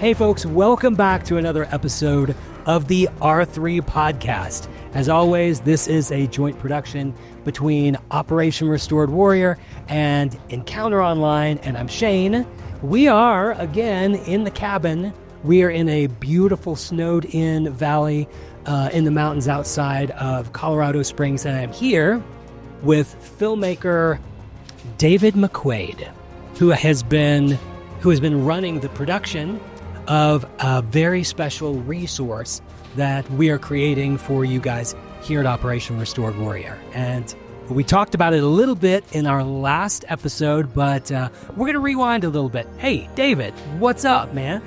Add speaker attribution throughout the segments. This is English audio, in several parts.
Speaker 1: Hey folks, welcome back to another episode of the R3 podcast. As always, this is a joint production between Operation Restored Warrior and Encounter Online, and I'm Shane. We are, again, in the cabin. We are in a beautiful snowed-in valley in the mountains outside of Colorado Springs, and I'm here with filmmaker David McKay, who has been running the production of a very special resource that we are creating for you guys here at Operation Restored Warrior. And we talked about it a little bit in our last episode, but we're going to rewind a little bit. Hey, David, what's up, man?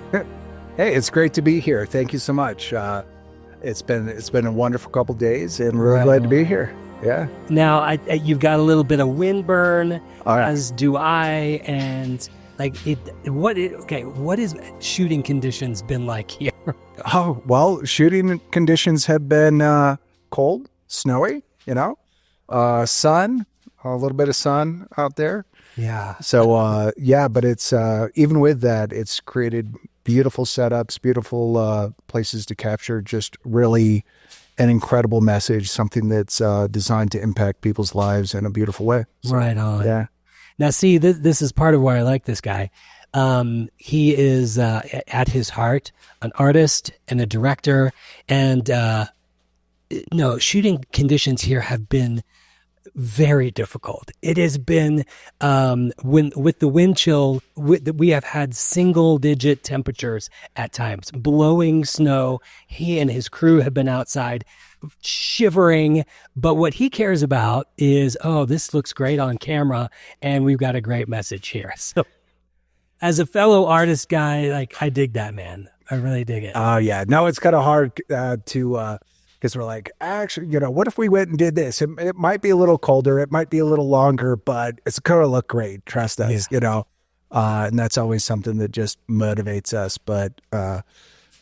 Speaker 2: Hey, it's great to be here. Thank you so much. It's been a wonderful couple days, and we're really glad to be here. Yeah.
Speaker 1: Now, you've got a little bit of windburn,
Speaker 2: All right.
Speaker 1: as do I, and what is shooting conditions been like here?
Speaker 2: Oh, well, shooting conditions have been cold, snowy, sun, a little bit of sun out there.
Speaker 1: Yeah.
Speaker 2: So, but it's, even with that, it's created beautiful setups, beautiful places to capture just really an incredible message, something that's designed to impact people's lives in a beautiful way. So,
Speaker 1: Right on.
Speaker 2: Yeah.
Speaker 1: Now, see, this is part of why I like this guy. He is, at his heart, an artist and a director. And shooting conditions here have been very difficult. It has been, with the wind chill, we have had single-digit temperatures at times, blowing snow. He and his crew have been outside shivering, but what he cares about is, this looks great on camera, and we've got a great message here. So, as a fellow artist guy, I dig that, man. I really dig it.
Speaker 2: Oh, yeah. No, it's kind of hard to... Because we're like, actually, what if we went and did this? It might be a little colder, it might be a little longer, but it's going to look great. Trust us, and that's always something that just motivates us. But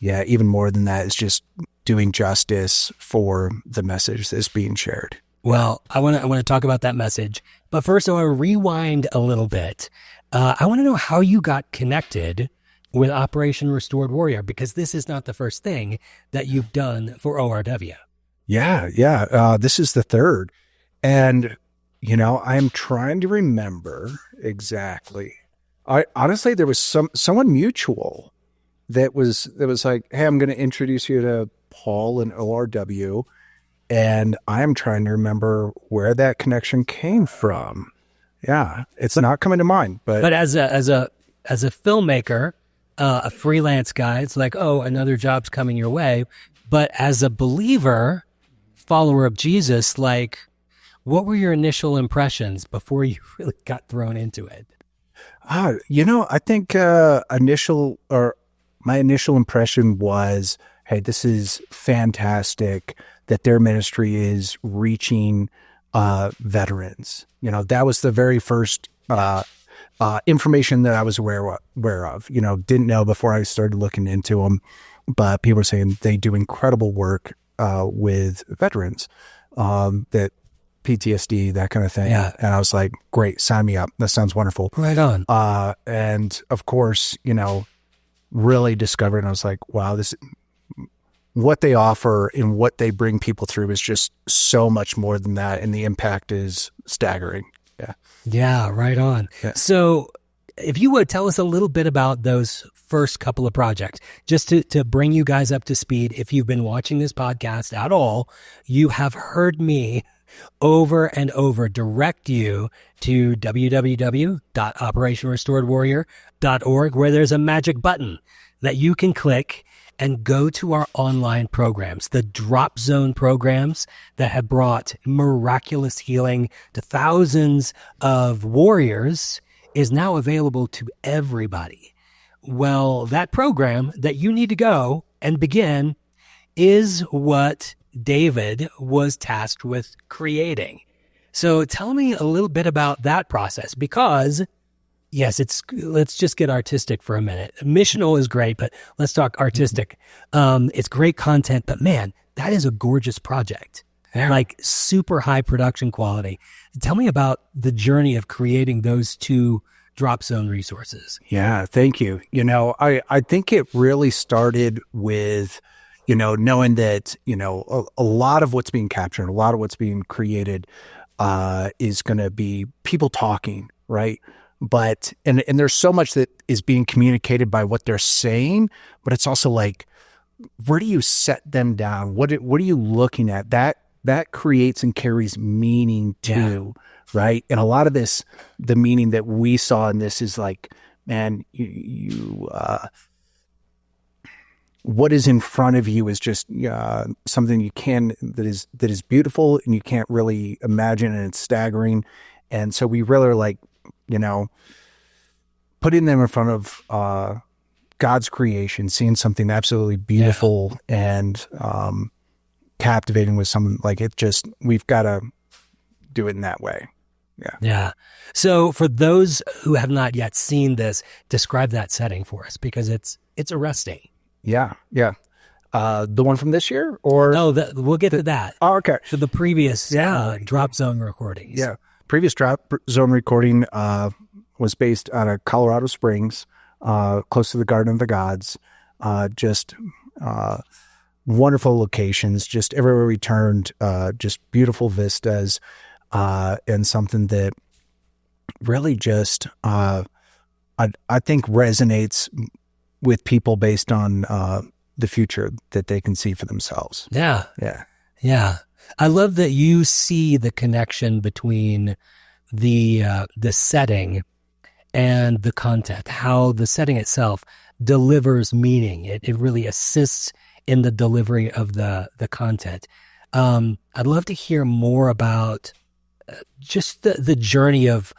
Speaker 2: even more than that is just doing justice for the message that's being shared.
Speaker 1: Well, I want to talk about that message, but first I want to rewind a little bit. I want to know how you got connected with Operation Restored Warrior, because this is not the first thing that you've done for ORW.
Speaker 2: Yeah. This is the third. And, I'm trying to remember exactly. Honestly, there was someone mutual that was like, hey, I'm going to introduce you to Paul and ORW. And I'm trying to remember where that connection came from. Yeah. It's not coming to mind, but
Speaker 1: as a filmmaker, a freelance guy, it's like, another job's coming your way. But as a believer, follower of Jesus, what were your initial impressions before you really got thrown into it?
Speaker 2: I think my initial impression was, hey, this is fantastic that their ministry is reaching veterans. That was the very first information that I was aware of, didn't know before I started looking into them, but people were saying they do incredible work with veterans, that PTSD, that kind of thing.
Speaker 1: Yeah.
Speaker 2: And I was like, great, sign me up. That sounds wonderful.
Speaker 1: Right on.
Speaker 2: And of course, really discovered, and I was like, wow, what they offer and what they bring people through is just so much more than that. And the impact is staggering. Yeah.
Speaker 1: Yeah, right on.
Speaker 2: Yeah.
Speaker 1: So if you would tell us a little bit about those first couple of projects, just to bring you guys up to speed. If you've been watching this podcast at all, you have heard me over and over direct you to www.operationrestoredwarrior.org, where there's a magic button that you can click and go to our online programs, the Drop Zone programs that have brought miraculous healing to thousands of warriors, is now available to everybody. Well, that program that you need to go and begin is what David was tasked with creating. So tell me a little bit about that process, because yes, let's just get artistic for a minute. Missional is great, but let's talk artistic. It's great content, but man, that is a gorgeous project.
Speaker 2: Yeah.
Speaker 1: Super high production quality. Tell me about the journey of creating those two Drop Zone Resources.
Speaker 2: Yeah, thank you. I think it really started with, knowing that, a lot of what's being captured, a lot of what's being created is going to be people talking, right? But, and there's so much that is being communicated by what they're saying, but it's also like, where do you set them down? What are you looking at? That creates and carries meaning too, right? And a lot of this, the meaning that we saw in this is like, man, what is in front of you is just something that is beautiful and you can't really imagine, and it's staggering. And so we really are like, putting them in front of God's creation, seeing something absolutely beautiful and captivating with something like it. Just, we've got to do it in that way.
Speaker 1: Yeah. So for those who have not yet seen this, describe that setting for us, because it's arresting.
Speaker 2: Yeah. The one from this year, or
Speaker 1: we'll get to that.
Speaker 2: Oh, okay.
Speaker 1: So the previous Drop Zone recordings.
Speaker 2: Yeah. Previous Drop Zone recording was based out of Colorado Springs, close to the Garden of the Gods. Just wonderful locations, just everywhere we turned, just beautiful vistas, and something that really just, I think resonates with people based on the future that they can see for themselves.
Speaker 1: Yeah.
Speaker 2: Yeah.
Speaker 1: Yeah. I love that you see the connection between the setting and the content, how the setting itself delivers meaning. It really assists in the delivery of the content. I'd love to hear more about just the journey of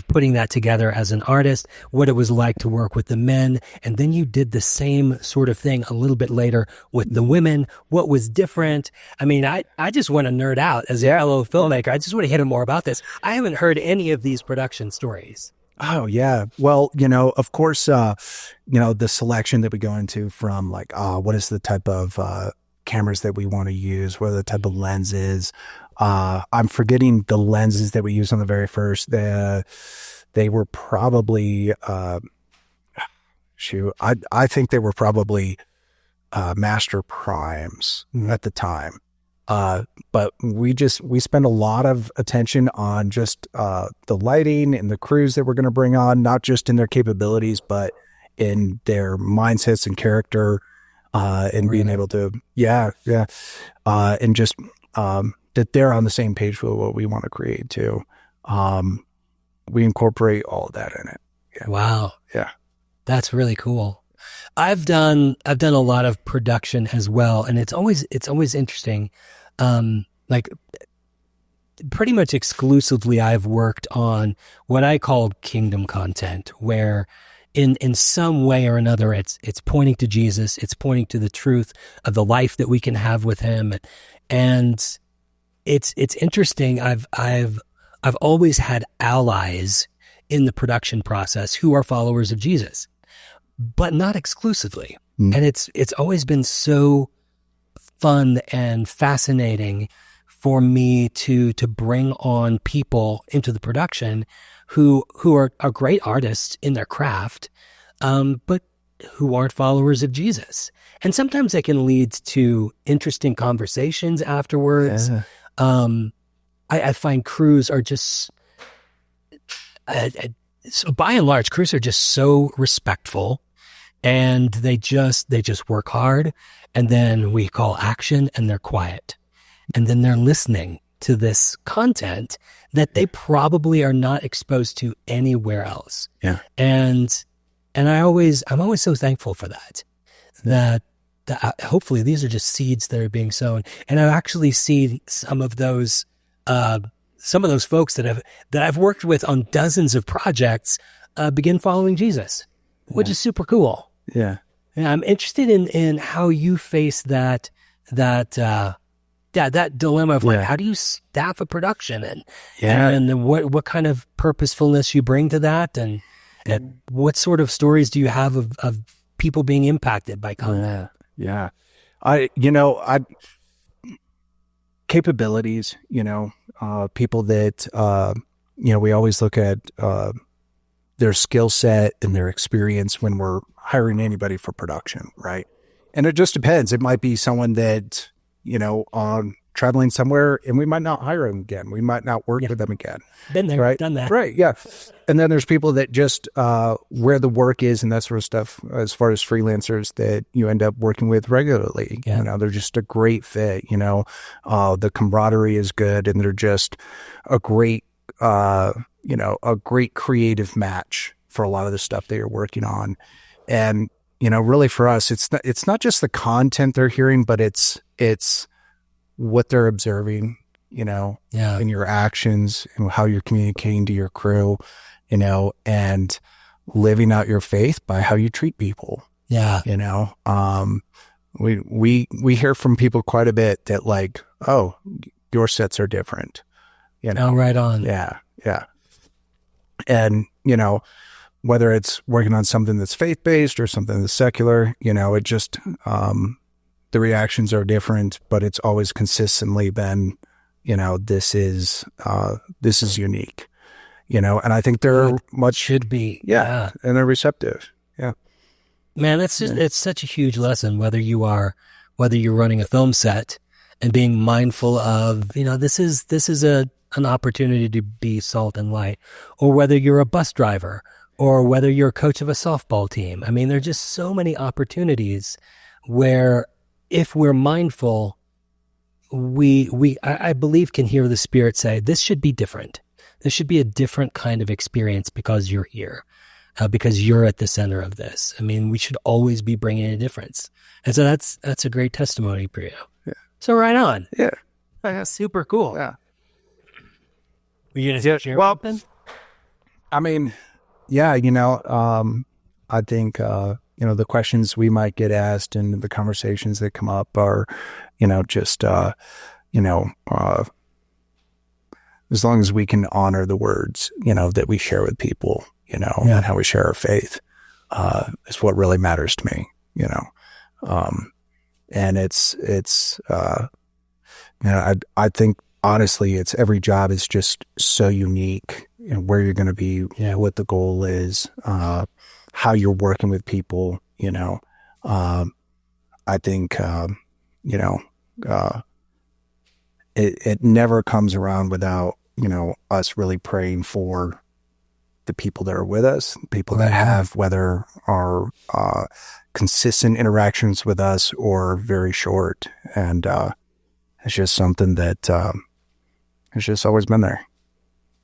Speaker 1: putting that together as an artist, what it was like to work with the men, and then you did the same sort of thing a little bit later with the women. What was different? I mean, I just want to nerd out as a fellow filmmaker. I just want to hear more about this. I haven't heard any of these production stories.
Speaker 2: Oh, yeah. Well, of course, the selection that we go into from like, what is the type of cameras that we want to use? What are the type of lenses? I'm forgetting the lenses that we used on the very first. They were probably, I think they were probably Master Primes at the time. But we spend a lot of attention on just the lighting and the crews that we're going to bring on, not just in their capabilities, but in their mindsets and character, and being able to, and just that they're on the same page with what we want to create too. We incorporate all of that in it. Yeah.
Speaker 1: Wow.
Speaker 2: Yeah.
Speaker 1: That's really cool. I've done a lot of production as well, and it's always interesting. Like pretty much exclusively I've worked on what I call kingdom content, where in some way or another it's pointing to Jesus, it's pointing to the truth of the life that we can have with him. And it's interesting. I've always had allies in the production process who are followers of Jesus, but not exclusively. And it's always been so fun and fascinating for me to bring on people into the production who are great artists in their craft, but who aren't followers of Jesus. And sometimes that can lead to interesting conversations afterwards. Yeah. I find crews are just, so by and large, crews are just so respectful, and they just work hard. And then we call action and they're quiet. And then they're listening to this content that they probably are not exposed to anywhere else.
Speaker 2: Yeah.
Speaker 1: And I'm always so thankful for that hopefully these are just seeds that are being sown. And I've actually seen some of those folks that I've worked with on dozens of projects begin following Jesus, which is super cool.
Speaker 2: Yeah.
Speaker 1: Yeah, I'm interested in how you face that dilemma of like, how do you staff a production and what kind of purposefulness you bring to that, and what sort of stories do you have of people being impacted by content?
Speaker 2: Yeah. Capabilities, people that, we always look at, the their skill set and their experience when we're hiring anybody for production, right? And it just depends. It might be someone that, traveling somewhere, and we might not hire them again. We might not work with them again.
Speaker 1: Been there,
Speaker 2: right?
Speaker 1: Done that.
Speaker 2: Right, yeah. And then there's people that just where the work is and that sort of stuff, as far as freelancers that you end up working with regularly.
Speaker 1: Yeah.
Speaker 2: They're just a great fit, the camaraderie is good, and they're just a great, a great creative match for a lot of the stuff that you're working on. And, really for us, it's not just the content they're hearing, but it's what they're observing, in your actions and how you're communicating to your crew, and living out your faith by how you treat people.
Speaker 1: Yeah.
Speaker 2: We hear from people quite a bit that like, oh, your sets are different,
Speaker 1: Oh, right on.
Speaker 2: Yeah. Yeah. And, whether it's working on something that's faith-based or something that's secular, it just, the reactions are different, but it's always consistently been, this is unique, and I think they're much
Speaker 1: should be.
Speaker 2: Yeah. And they're receptive. Yeah,
Speaker 1: man, it's such a huge lesson, whether you're running a film set and being mindful of, this is an opportunity to be salt and light, or whether you're a bus driver, or whether you're a coach of a softball team. I mean, there are just so many opportunities where, if we're mindful, I believe can hear the Spirit say, this should be different. This should be a different kind of experience because you're here, because you're at the center of this. I mean, we should always be bringing a difference. And so that's a great testimony for you.
Speaker 2: Yeah.
Speaker 1: So right on.
Speaker 2: Yeah.
Speaker 1: That's super cool.
Speaker 2: Yeah.
Speaker 1: Were you going to share something?
Speaker 2: I mean, yeah, I think, the questions we might get asked and the conversations that come up are, just, as long as we can honor the words, that we share with people, and how we share our faith, is what really matters to me, and it's, I think honestly, it's every job is just so unique, where you're going to be, what the goal is, how you're working with people, I think, it never comes around without, us really praying for the people that are with us, people that have, whether are consistent interactions with us or very short. And it's just something that it's just always been there.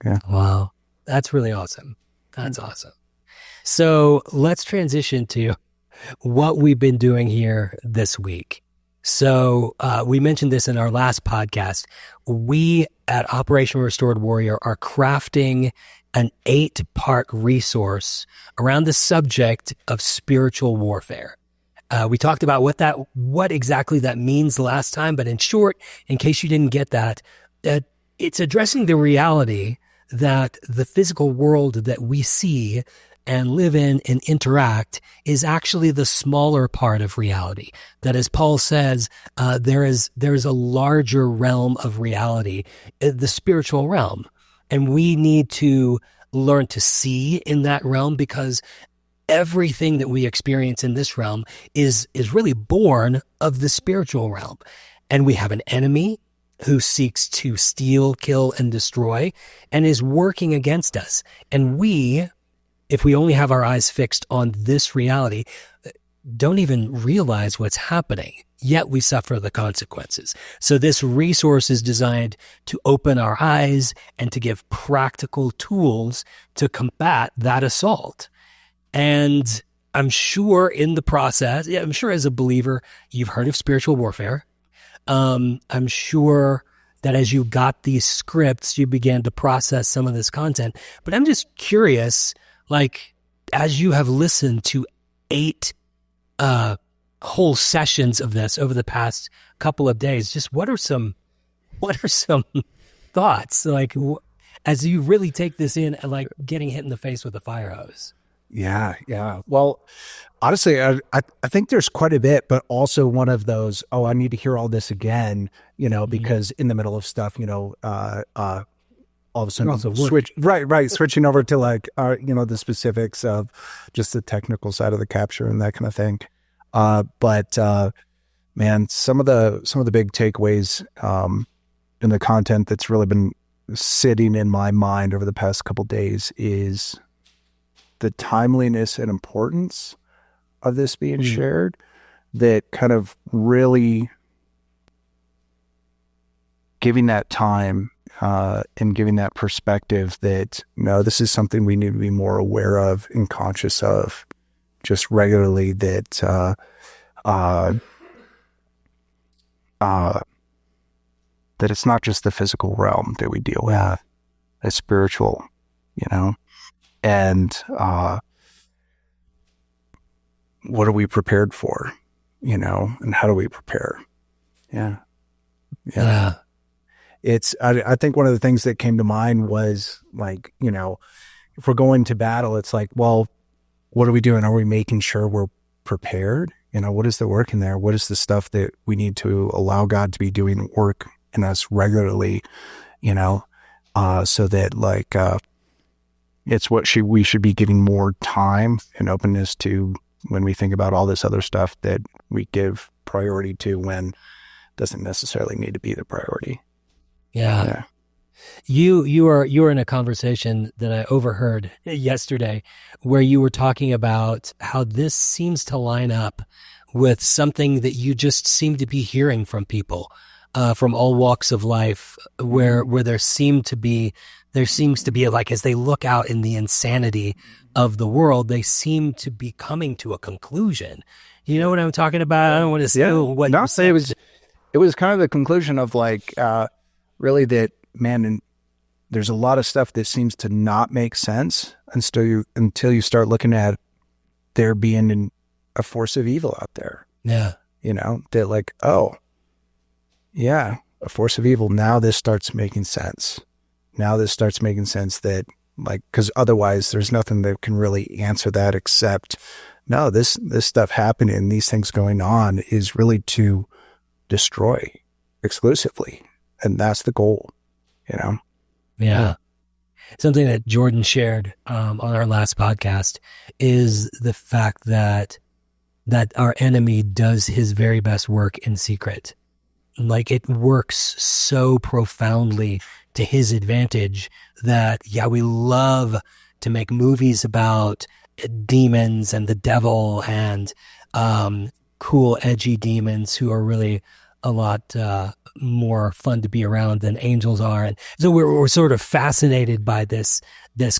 Speaker 2: Yeah.
Speaker 1: Wow. That's really awesome. That's awesome. So let's transition to what we've been doing here this week. So we mentioned this in our last podcast. We at Operation Restored Warrior are crafting an 8-part resource around the subject of spiritual warfare. We talked about what exactly that means last time, but in short, in case you didn't get that, it's addressing the reality that the physical world that we see and live in and interact is actually the smaller part of reality. That, as Paul says, there is a larger realm of reality, the spiritual realm. And we need to learn to see in that realm, because everything that we experience in this realm is really born of the spiritual realm. And we have an enemy who seeks to steal, kill, and destroy, and is working against us. And we, if we only have our eyes fixed on this reality, don't even realize what's happening, yet we suffer the consequences. So this resource is designed to open our eyes and to give practical tools to combat that assault. And I'm sure in the process, I'm sure as a believer, you've heard of spiritual warfare. I'm sure that as you got these scripts, you began to process some of this content. But I'm just curious, like, as you have listened to 8 whole sessions of this over the past couple of days, just what are some thoughts, like, as you really take this in, like getting hit in the face with a fire hose?
Speaker 2: Yeah. Well, honestly, I think there's quite a bit, but also one of those, I need to hear all this again, because in the middle of stuff, all all of a
Speaker 1: You're also
Speaker 2: sudden switching over to like, the specifics of just the technical side of the capture and that kind of thing. But man, some of the big takeaways in the content that's really been sitting in my mind over the past couple of days is the timeliness and importance of this being shared, that kind of really giving that time and giving that perspective that, no, this is something we need to be more aware of and conscious of just regularly, that that it's not just the physical realm that we deal with, it's spiritual, and what are we prepared for, and how do we prepare? Yeah. It's, I think one of the things that came to mind was like, if we're going to battle, it's like, well, what are we doing? Are we making sure we're prepared? What is the work in there? What is the stuff that we need to allow God to be doing work in us regularly, so that like, it's what we should be giving more time and openness to when we think about all this other stuff that we give priority to, when it doesn't necessarily need to be the priority.
Speaker 1: Yeah. You were in a conversation that I overheard yesterday where you were talking about how this seems to line up with something that you just seem to be hearing from people from all walks of life, where there seems to be like, as they look out in the insanity of the world, they seem to be coming to a conclusion. You know what I'm talking about? I don't want to steal what you said.
Speaker 2: It was kind of the conclusion of like, really that, man, and there's a lot of stuff that seems to not make sense until you start looking at there being a force of evil out there.
Speaker 1: Yeah.
Speaker 2: That like, oh, yeah, a force of evil. Now this starts making sense. That like, because otherwise there's nothing that can really answer that except, no, this stuff happening, these things going on is really to destroy exclusively. And that's the goal,
Speaker 1: Yeah. Something that Jordan shared on our last podcast is the fact that our enemy does his very best work in secret. Like, it works so profoundly to his advantage that, we love to make movies about demons and the devil and cool, edgy demons who are really a lot more fun to be around than angels are. And so we're sort of fascinated by this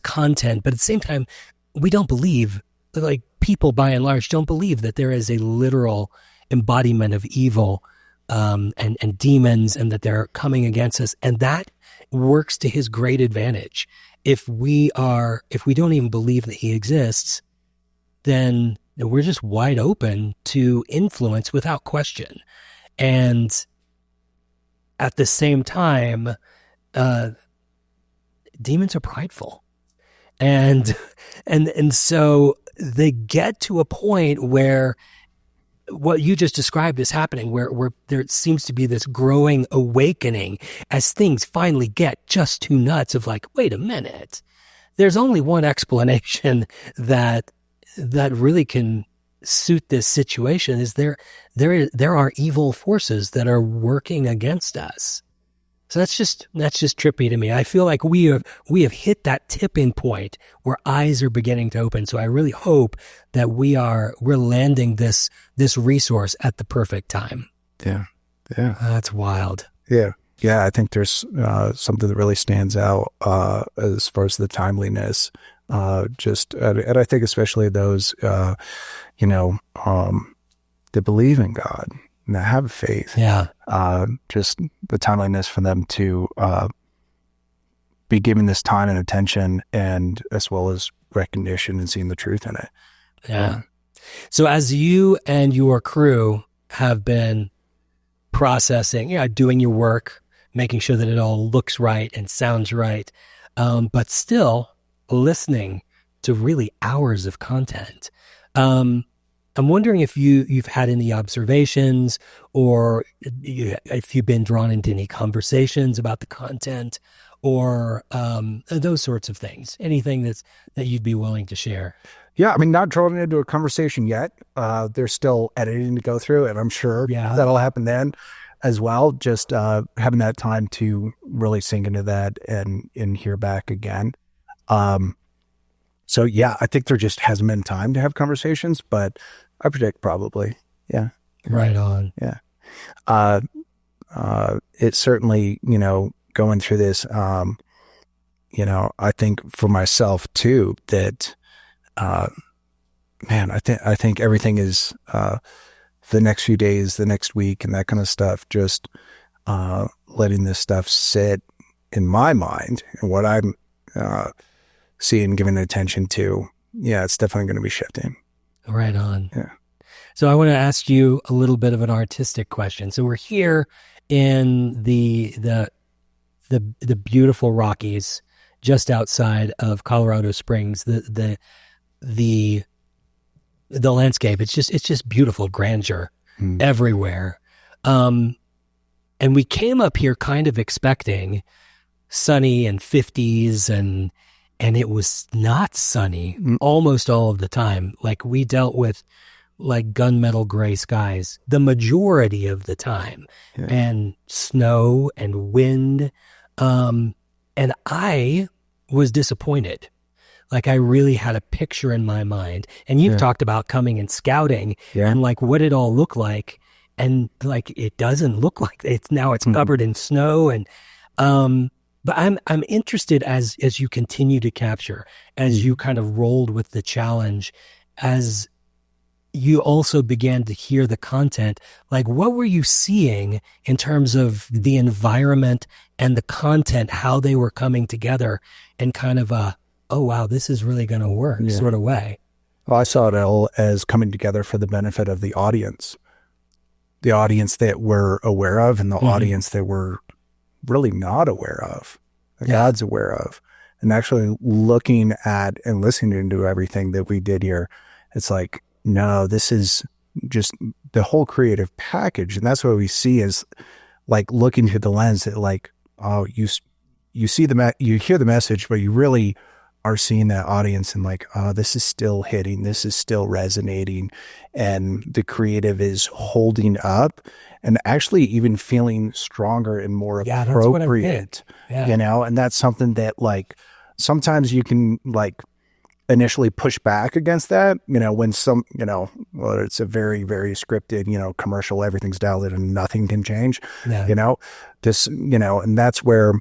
Speaker 1: content, but at the same time, we don't believe, like, people by and large don't believe that there is a literal embodiment of evil and demons, and that they're coming against us. And that works to his great advantage. If we don't even believe that he exists, then we're just wide open to influence without question. And at the same time, demons are prideful. And so they get to a point where what you just described is happening, where there seems to be this growing awakening as things finally get just too nuts of like, wait a minute, there's only one explanation that really can suit this situation, is there are evil forces that are working against us. So that's just trippy to me. I feel like we have hit that tipping point where eyes are beginning to open. So I really hope that we're landing this resource at the perfect time.
Speaker 2: Yeah.
Speaker 1: That's wild.
Speaker 2: Yeah. I think there's something that really stands out as far as the timeliness. And I think especially those, that believe in God and that have faith.
Speaker 1: Yeah.
Speaker 2: Just the timeliness for them to be given this time and attention, and as well as recognition and seeing the truth in it.
Speaker 1: Yeah. So as you and your crew have been processing, doing your work, making sure that it all looks right and sounds right, but still listening to really hours of content. I'm wondering if you've had any observations, or if you've been drawn into any conversations about the content, or those sorts of things? Anything that you'd be willing to share?
Speaker 2: Yeah, I mean, not drawn into a conversation yet. There's still editing to go through, and I'm sure that'll happen then as well. Just having that time to really sink into that and hear back again. So yeah, I think there just hasn't been time to have conversations, but I predict probably. Yeah.
Speaker 1: Right on.
Speaker 2: Yeah. It's certainly, going through this, I think for myself too, that, man, I think everything is, the next few days, the next week and that kind of stuff, just, letting this stuff sit in my mind and what I'm, seeing, giving attention to. Yeah, it's definitely going to be shifting.
Speaker 1: Right on.
Speaker 2: Yeah.
Speaker 1: So I want to ask you a little bit of an artistic question. So we're here in the beautiful Rockies, just outside of Colorado Springs. The landscape, it's just beautiful grandeur everywhere. And we came up here kind of expecting sunny and 50s and it was not sunny almost all of the time. Like we dealt with like gunmetal gray skies the majority of the time, and snow and wind. And I was disappointed. Like I really had a picture in my mind, and you've talked about coming and scouting and like what it all looked like. And like, it doesn't look like it's covered in snow. And, but I'm interested as you continue to capture, as you kind of rolled with the challenge, as you also began to hear the content, like what were you seeing in terms of the environment and the content, how they were coming together in kind of a, oh wow, this is really going to work sort of way?
Speaker 2: Well, I saw it all as coming together for the benefit of the audience that we're aware of and the audience that we're really not aware of, that God's aware of. And actually looking at and listening to everything that we did here, it's like, no, this is just the whole creative package. And that's what we see is like looking through the lens that like, oh, you see you hear the message, but you really are seeing that audience and like, oh, this is still hitting, this is still resonating. And the creative is holding up and actually even feeling stronger and more appropriate, and that's something that like, sometimes you can like initially push back against that, when some, whether it's a very, very scripted, commercial, everything's dialed and nothing can change, and that's where,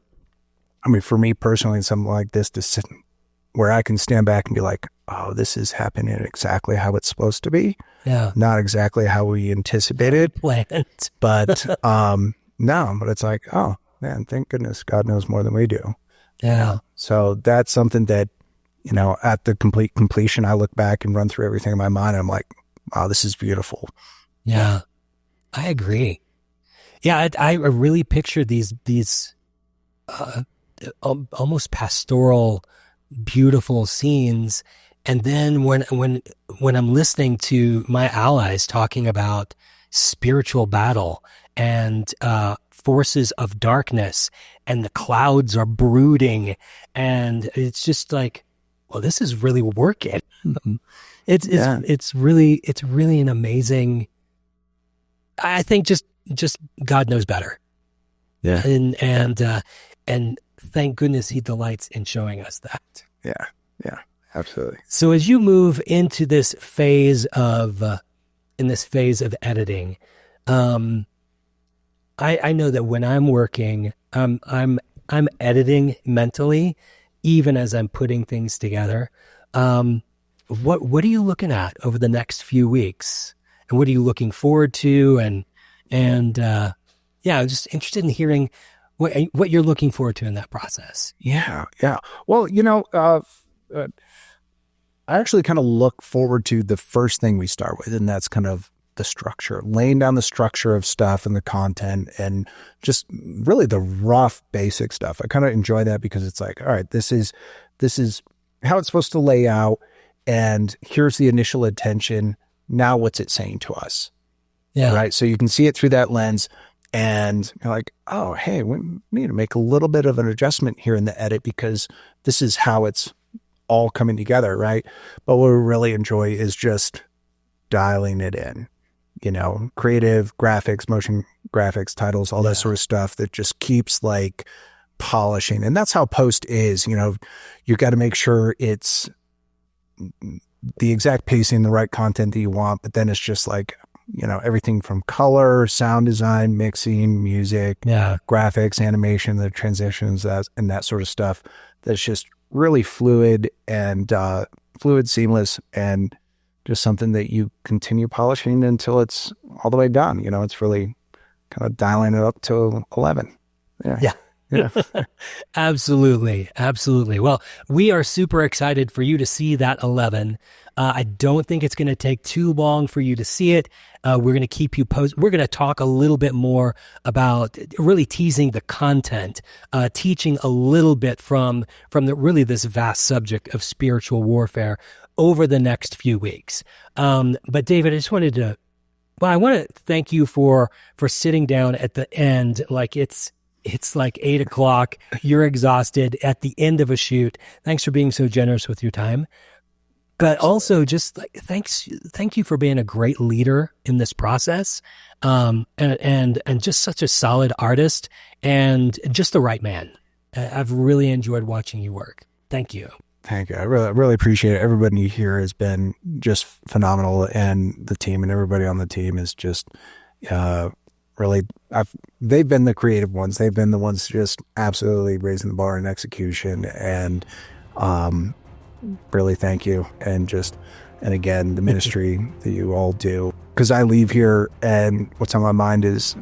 Speaker 2: I mean, for me personally, something like this, where I can stand back and be like, oh, this is happening exactly how it's supposed to be. Yeah. Not exactly how we anticipated.
Speaker 1: Planned.
Speaker 2: But, no, but it's like, oh man, thank goodness God knows more than we do.
Speaker 1: Yeah.
Speaker 2: So that's something that, at the completion, I look back and run through everything in my mind. And I'm like, wow, this is beautiful.
Speaker 1: Yeah, I agree. Yeah, I really pictured these almost pastoral, beautiful scenes. And then when I'm listening to my allies talking about spiritual battle and forces of darkness, and the clouds are brooding, and it's just like, well, this is really working. It's really an amazing. I think just God knows better. Yeah, and thank goodness He delights in showing us that.
Speaker 2: Yeah, absolutely.
Speaker 1: So as you move into this phase of editing, I know that when I'm working, I'm editing mentally, even as I'm putting things together. What are you looking at over the next few weeks, and what are you looking forward to? I'm just interested in hearing what you're looking forward to in that process.
Speaker 2: Yeah. Well, I actually kind of look forward to the first thing we start with, and that's kind of the structure, laying down the structure of stuff and the content and just really the rough basic stuff. I kind of enjoy that because it's like, all right, this is how it's supposed to lay out, and here's the initial intention. Now what's it saying to us? Yeah. Right. So you can see it through that lens, And you're like, oh, hey, we need to make a little bit of an adjustment here in the edit because this is how it's all coming together, right? But what we really enjoy is just dialing it in, creative graphics, motion graphics, titles, all that sort of stuff that just keeps like polishing. And that's how post is, you got to make sure it's the exact pacing, the right content that you want, but then it's just like, everything from color, sound design, mixing, music, graphics, animation, the transitions, and that sort of stuff. That's just really fluid and seamless, and just something that you continue polishing until it's all the way done. It's really kind of dialing it up to 11. Yeah.
Speaker 1: Absolutely. Well, we are super excited for you to see that 11. I don't think it's going to take too long for you to see it. We're going to keep you posted. We're going to talk a little bit more about really teasing the content, teaching a little bit from this vast subject of spiritual warfare over the next few weeks. But David, I want to thank you for sitting down at the end. Like it's like 8:00. You're exhausted at the end of a shoot. Thanks for being so generous with your time. But also just like, thank you for being a great leader in this process. And just such a solid artist and just the right man. I've really enjoyed watching you work. Thank you.
Speaker 2: Thank you. I really appreciate it. Everybody here has been just phenomenal, and the team and everybody on the team is just, really, they've been the creative ones. They've been the ones just absolutely raising the bar in execution, and really thank you. And again, the ministry that you all do, because I leave here and what's on my mind is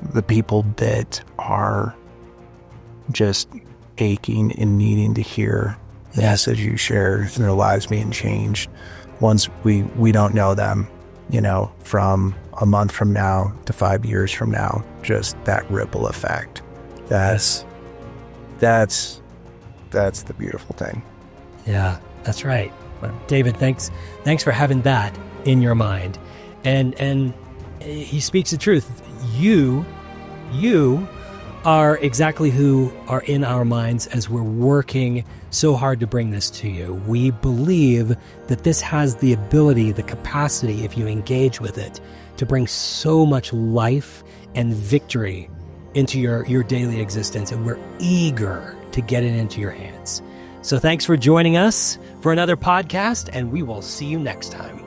Speaker 2: the people that are just aching and needing to hear the message you share, and their lives being changed once we don't know them, from a month from now to 5 years from now. Just that ripple effect. That's the beautiful thing.
Speaker 1: Yeah, that's right. David, thanks for having that in your mind. And he speaks the truth. You are exactly who are in our minds as we're working so hard to bring this to you. We believe that this has the ability, the capacity, if you engage with it, to bring so much life and victory into your daily existence. And we're eager to get it into your hands. So thanks for joining us for another podcast, and we will see you next time.